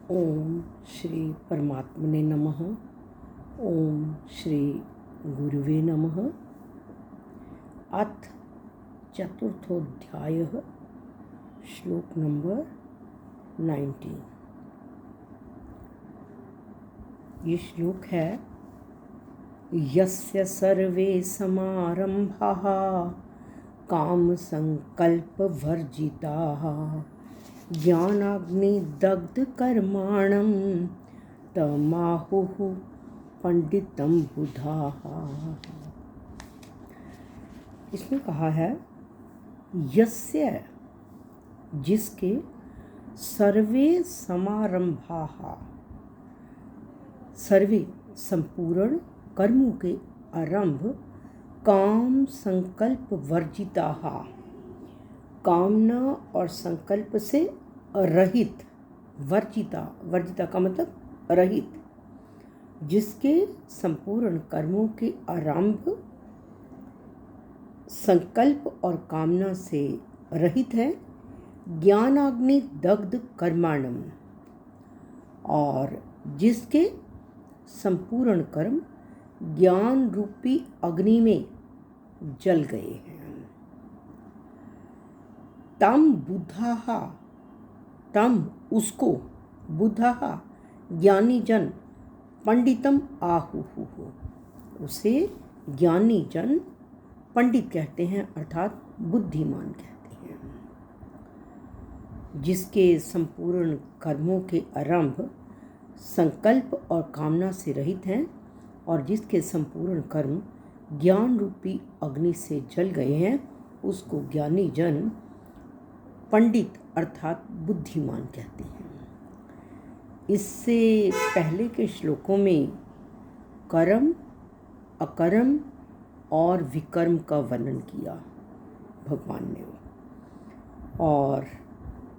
ओम श्री परमात्मने नमः। ओम श्री गुरुवे नमः। अथ चतुर्थोऽध्यायः श्लोक नंबर 19। ये श्लोक है यस्य सर्वे समारंभाः काम संकल्प वर्जिताः ज्ञानाग्निदग्ध कर्माणं तमाहुः पंडितं बुधाः। इसमें कहा है यस्य, जिसके सर्वे समारंभाः, सर्वे संपूर्ण कर्मों के आरंभ काम संकल्प वर्जिताः, कामना और संकल्प से रहित, वर्जिता, वर्जिता का मतलब रहित, जिसके संपूर्ण कर्मों के आरंभ संकल्प और कामना से रहित है। ज्ञानाग्नि दग्ध कर्माणम, और जिसके संपूर्ण कर्म ज्ञान रूपी अग्नि में जल गए हैं। तम बुधाः, तम उसको, बुधाः ज्ञानी जन, पंडितम आहुः, उसे ज्ञानी जन पंडित कहते हैं अर्थात बुद्धिमान कहते हैं। जिसके संपूर्ण कर्मों के आरंभ संकल्प और कामना से रहित हैं और जिसके संपूर्ण कर्म ज्ञान रूपी अग्नि से जल गए हैं, उसको ज्ञानी जन पंडित अर्थात बुद्धिमान कहते हैं। इससे पहले के श्लोकों में कर्म, अकर्म और विकर्म का वर्णन किया भगवान ने, और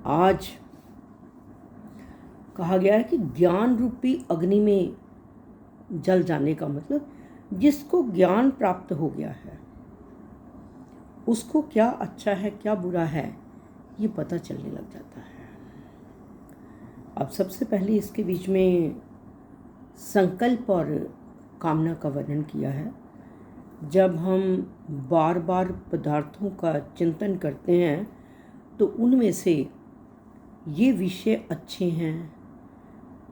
आज कहा गया है कि ज्ञान रूपी अग्नि में जल जाने का मतलब जिसको ज्ञान प्राप्त हो गया है उसको क्या अच्छा है क्या बुरा है ये पता चलने लग जाता है। अब सबसे पहले इसके बीच में संकल्प और कामना का वर्णन किया है। जब हम बार बार पदार्थों का चिंतन करते हैं तो उनमें से ये विषय अच्छे हैं,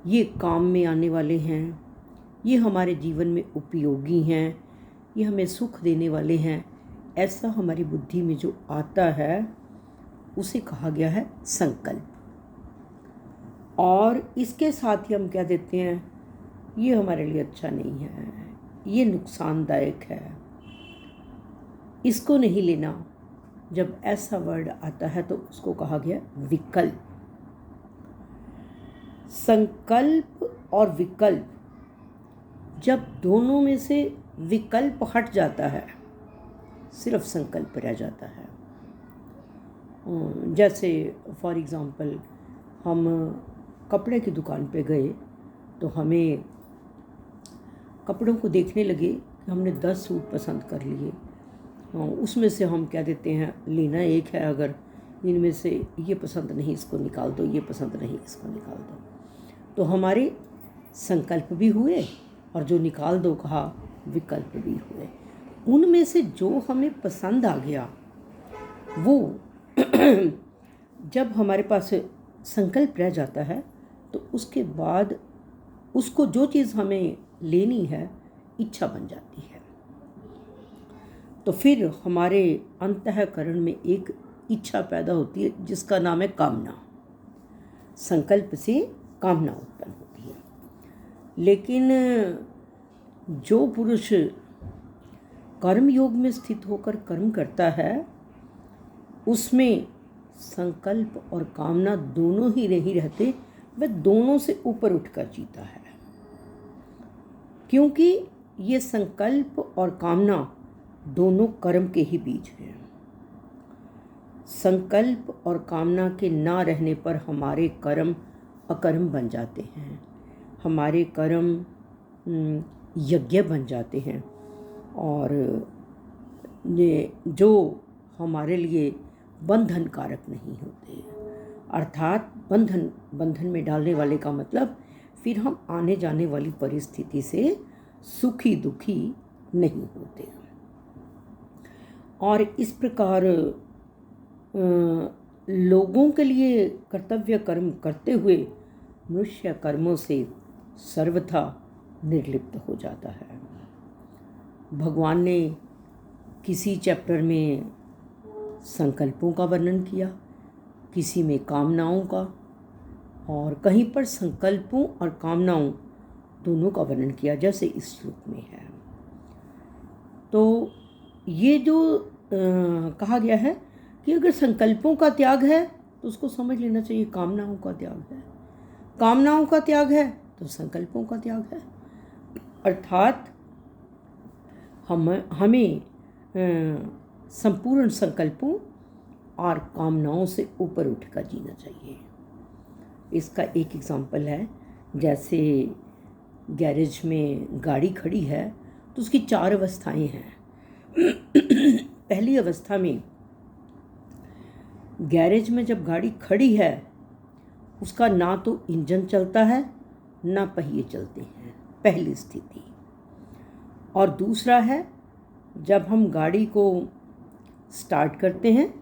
ये काम में आने वाले हैं, ये हमारे जीवन में उपयोगी हैं, ये हमें सुख देने वाले हैं, ऐसा हमारी बुद्धि में जो आता है उसे कहा गया है संकल्प। और इसके साथ ही हम क्या देते हैं, ये हमारे लिए अच्छा नहीं है, ये नुकसानदायक है, इसको नहीं लेना। जब ऐसा वर्ड आता है तो उसको कहा गया विकल्प। संकल्प और विकल्प, जब दोनों में से विकल्प हट जाता है सिर्फ संकल्प रह जाता है। जैसे फॉर एग्ज़ाम्पल हम कपड़े की दुकान पे गए तो हमें कपड़ों को देखने लगे कि हमने 10 सूट पसंद कर लिए, उसमें से हम क्या देते हैं, लेना एक है, अगर इनमें से ये पसंद नहीं इसको निकाल दो, ये पसंद नहीं इसको निकाल दो, तो हमारे संकल्प भी हुए और जो निकाल दो कहा विकल्प भी हुए। उनमें से जो हमें पसंद आ गया वो जब हमारे पास संकल्प रह जाता है तो उसके बाद उसको जो चीज़ हमें लेनी है इच्छा बन जाती है। तो फिर हमारे अंतःकरण में एक इच्छा पैदा होती है जिसका नाम है कामना। संकल्प से कामना उत्पन्न होती है। लेकिन जो पुरुष कर्म योग में स्थित होकर कर्म करता है उसमें संकल्प और कामना दोनों ही नहीं रहते, वह दोनों से ऊपर उठकर जीता है। क्योंकि ये संकल्प और कामना दोनों कर्म के ही बीज हैं। संकल्प और कामना के ना रहने पर हमारे कर्म अकर्म बन जाते हैं, हमारे कर्म यज्ञ बन जाते हैं, और ये जो हमारे लिए बंधन कारक नहीं होते। अर्थात बंधन में डालने वाले का मतलब फिर हम आने जाने वाली परिस्थिति से सुखी दुखी नहीं होते। और इस प्रकार लोगों के लिए कर्तव्य कर्म करते हुए मनुष्य कर्मों से सर्वथा निर्लिप्त हो जाता है। भगवान ने किसी चैप्टर में संकल्पों का वर्णन किया, किसी में कामनाओं का, और कहीं पर संकल्पों और कामनाओं दोनों का वर्णन किया, जैसे इस श्लोक में है। तो ये जो कहा गया है कि अगर संकल्पों का त्याग है तो उसको समझ लेना चाहिए कामनाओं का त्याग है, कामनाओं का त्याग है तो संकल्पों का त्याग है। अर्थात हमें संपूर्ण संकल्पों और कामनाओं से ऊपर उठकर जीना चाहिए। इसका एक एग्जाम्पल है, जैसे गैरेज में गाड़ी खड़ी है तो उसकी 4 अवस्थाएं हैं। पहली अवस्था में गैरेज में जब गाड़ी खड़ी है उसका ना तो इंजन चलता है ना पहिए चलते हैं, पहली स्थिति। और दूसरा है जब हम गाड़ी को स्टार्ट करते हैं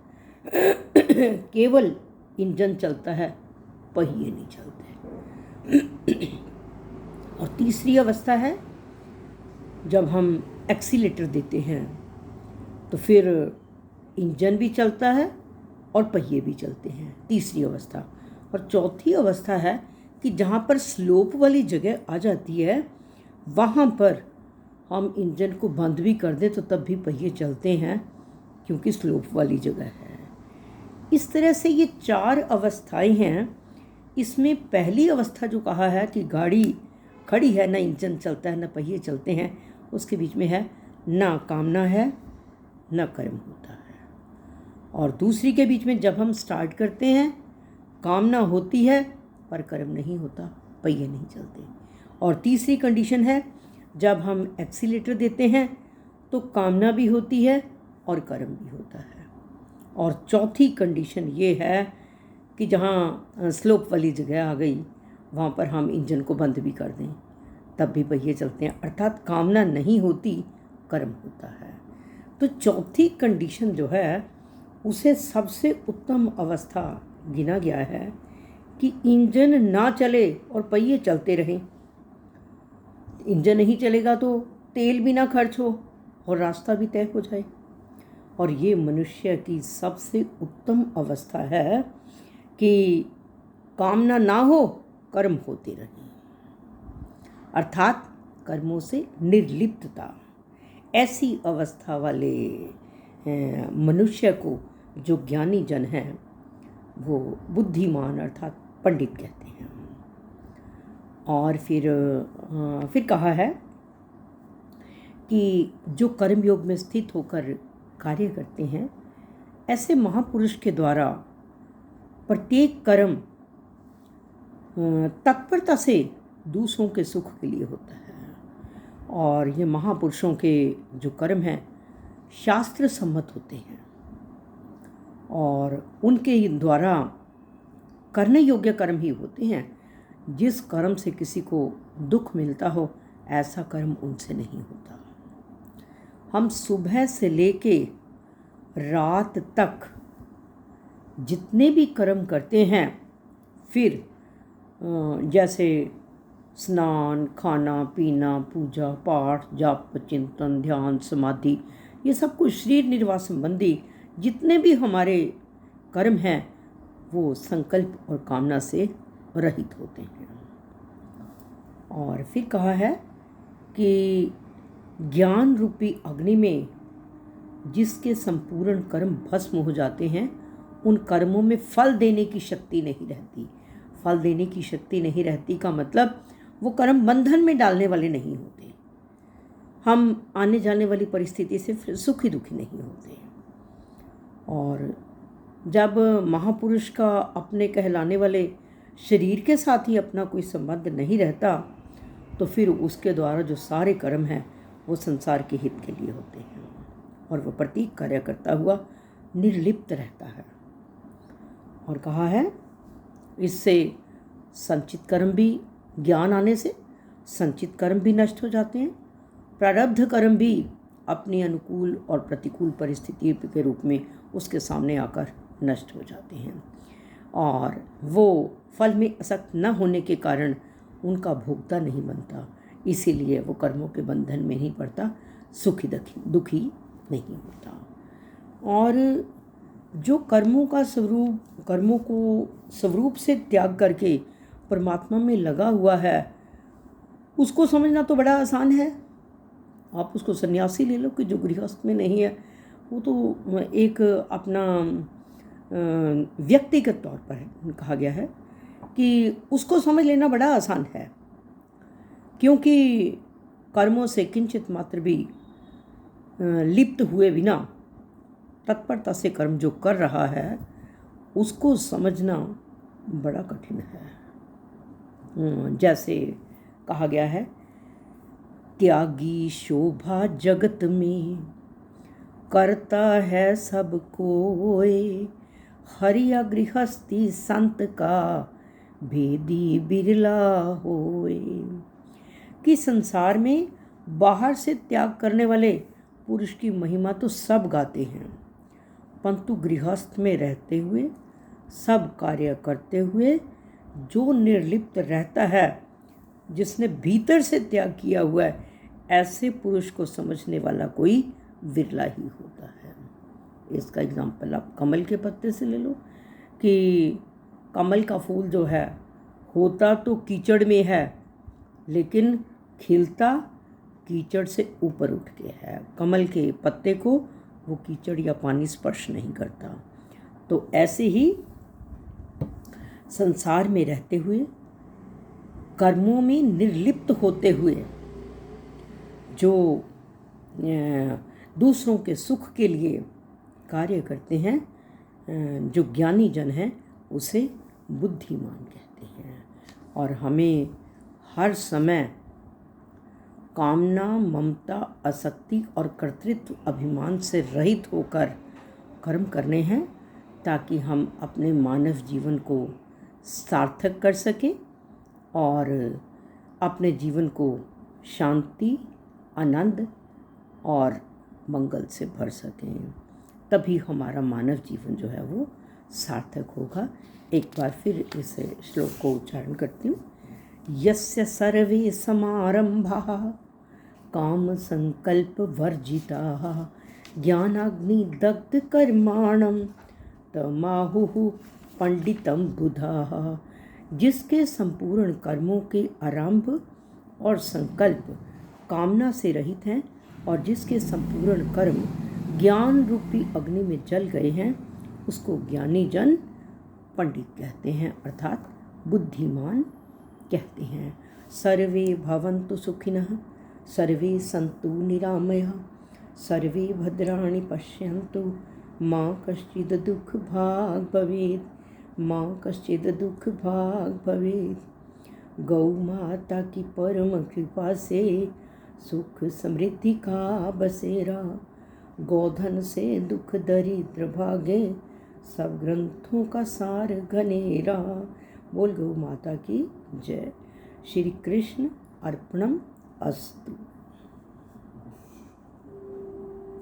केवल इंजन चलता है, पहिए नहीं चलते। और तीसरी अवस्था है जब हम एक्सीलेटर देते हैं तो फिर इंजन भी चलता है और पहिए भी चलते हैं, तीसरी अवस्था। और चौथी अवस्था है कि जहाँ पर स्लोप वाली जगह आ जाती है वहाँ पर हम इंजन को बंद भी कर दें तो तब भी पहिए चलते हैं, क्योंकि स्लोप वाली जगह है। इस तरह से ये 4 अवस्थाएं हैं। इसमें पहली अवस्था जो कहा है कि गाड़ी खड़ी है, ना इंजन चलता है ना पहिए चलते हैं, उसके बीच में है ना कामना है ना कर्म होता है। और दूसरी के बीच में जब हम स्टार्ट करते हैं कामना होती है पर कर्म नहीं होता, पहिए नहीं चलते। और तीसरी कंडीशन है जब हम एक्सीलेटर देते हैं तो कामना भी होती है और कर्म भी होता है। और चौथी कंडीशन ये है कि जहाँ स्लोप वाली जगह आ गई वहाँ पर हम इंजन को बंद भी कर दें तब भी पहिए चलते हैं, अर्थात कामना नहीं होती, कर्म होता है। तो चौथी कंडीशन जो है उसे सबसे उत्तम अवस्था गिना गया है कि इंजन ना चले और पहिए चलते रहें। इंजन नहीं चलेगा तो तेल भी ना खर्च हो और रास्ता भी तय हो जाए। और ये मनुष्य की सबसे उत्तम अवस्था है कि कामना ना हो, कर्म होते रहें, अर्थात कर्मों से निर्लिप्तता। ऐसी अवस्था वाले मनुष्य को जो ज्ञानी जन हैं वो बुद्धिमान अर्थात पंडित कहते हैं। और फिर कहा है कि जो कर्मयोग में स्थित होकर कार्य करते हैं ऐसे महापुरुष के द्वारा प्रत्येक कर्म तत्परता से दूसरों के सुख के लिए होता है। और ये महापुरुषों के जो कर्म हैं शास्त्र सम्मत होते हैं और उनके द्वारा करने योग्य कर्म ही होते हैं। जिस कर्म से किसी को दुख मिलता हो ऐसा कर्म उनसे नहीं होता। हम सुबह से लेके रात तक जितने भी कर्म करते हैं, फिर जैसे स्नान, खाना पीना, पूजा पाठ, जाप, चिंतन, ध्यान, समाधि, ये सब कुछ शरीर निर्वाह संबंधी जितने भी हमारे कर्म हैं वो संकल्प और कामना से रहित होते हैं। और फिर कहा है कि ज्ञान रूपी अग्नि में जिसके संपूर्ण कर्म भस्म हो जाते हैं उन कर्मों में फल देने की शक्ति नहीं रहती। फल देने की शक्ति नहीं रहती का मतलब वो कर्म बंधन में डालने वाले नहीं होते। हम आने जाने वाली परिस्थिति से फिर सुखी दुखी नहीं होते। और जब महापुरुष का अपने कहलाने वाले शरीर के साथ ही अपना कोई संबंध नहीं रहता तो फिर उसके द्वारा जो सारे कर्म हैं वो संसार के हित के लिए होते हैं और वो प्रतीक कार्य करता हुआ निर्लिप्त रहता है। और कहा है इससे संचित कर्म भी, ज्ञान आने से संचित कर्म भी नष्ट हो जाते हैं। प्रारब्ध कर्म भी अपनी अनुकूल और प्रतिकूल परिस्थिति के रूप में उसके सामने आकर नष्ट हो जाते हैं और वो फल में आसक्त न होने के कारण उनका भोक्ता नहीं बनता, इसीलिए वो कर्मों के बंधन में नहीं पड़ता, दुखी नहीं होता। और जो कर्मों को स्वरूप से त्याग करके परमात्मा में लगा हुआ है, उसको समझना तो बड़ा आसान है। आप उसको सन्यासी ले लो कि जो गृहस्थ में नहीं है, वो तो एक अपना व्यक्तिगत तौर पर कहा गया है कि उसको समझ लेना बड़ा आसान है, क्योंकि कर्मों से किंचित मात्र भी लिप्त हुए बिना तत्परता से कर्म जो कर रहा है उसको समझना बड़ा कठिन है। जैसे कहा गया है, त्यागी शोभा जगत में, करता है सब कोय, हरिया गृहस्थी संत का, भेदी बिरला होए। कि संसार में बाहर से त्याग करने वाले पुरुष की महिमा तो सब गाते हैं, परंतु गृहस्थ में रहते हुए, सब कार्य करते हुए जो निर्लिप्त रहता है, जिसने भीतर से त्याग किया हुआ है, ऐसे पुरुष को समझने वाला कोई विरला ही होता है। इसका एग्जाम्पल आप कमल के पत्ते से ले लो कि कमल का फूल जो है होता तो कीचड़ में है, लेकिन खिलता कीचड़ से ऊपर उठ के है। कमल के पत्ते को वो कीचड़ या पानी स्पर्श नहीं करता। तो ऐसे ही संसार में रहते हुए, कर्मों में निर्लिप्त होते हुए जो दूसरों के सुख के लिए कार्य करते हैं, जो ज्ञानी जन हैं, उसे बुद्धिमान कहते हैं। और हमें हर समय कामना, ममता, आसक्ति और कर्तृत्व अभिमान से रहित होकर कर्म करने हैं, ताकि हम अपने मानव जीवन को सार्थक कर सकें और अपने जीवन को शांति, आनंद और मंगल से भर सकें। तभी हमारा मानव जीवन जो है वो सार्थक होगा। एक बार फिर इस श्लोक को उच्चारण करती हूँ। यस्य सर्वे समारंभाः काम संकल्प वर्जिताः ज्ञानाग्नि दग्ध कर्माणं तमाहुः पंडितम बुधाः। जिसके संपूर्ण कर्मों के आरंभ और संकल्प कामना से रहित हैं और जिसके संपूर्ण कर्म ज्ञान रूपी अग्नि में जल गए हैं, उसको ज्ञानी जन पंडित कहते हैं, अर्थात बुद्धिमान कहते हैं। सर्वे भवन्तु सुखिनः, सर्वे सन्तु निरामयाः, सर्वे भद्राणि पश्यन्तु, मां कश्चित् दुःख भाग् भवेत्, मां कश्चित् दुःख भाग् भवेत्। गौ माता की परम कृपा से सुख समृद्धि का बसेरा, गोधन से दुख दरिद्र भागे, सब ग्रंथों का सार घनेरा। बोल गौ माता की जय। श्री कृष्ण अर्पणम अस्तु।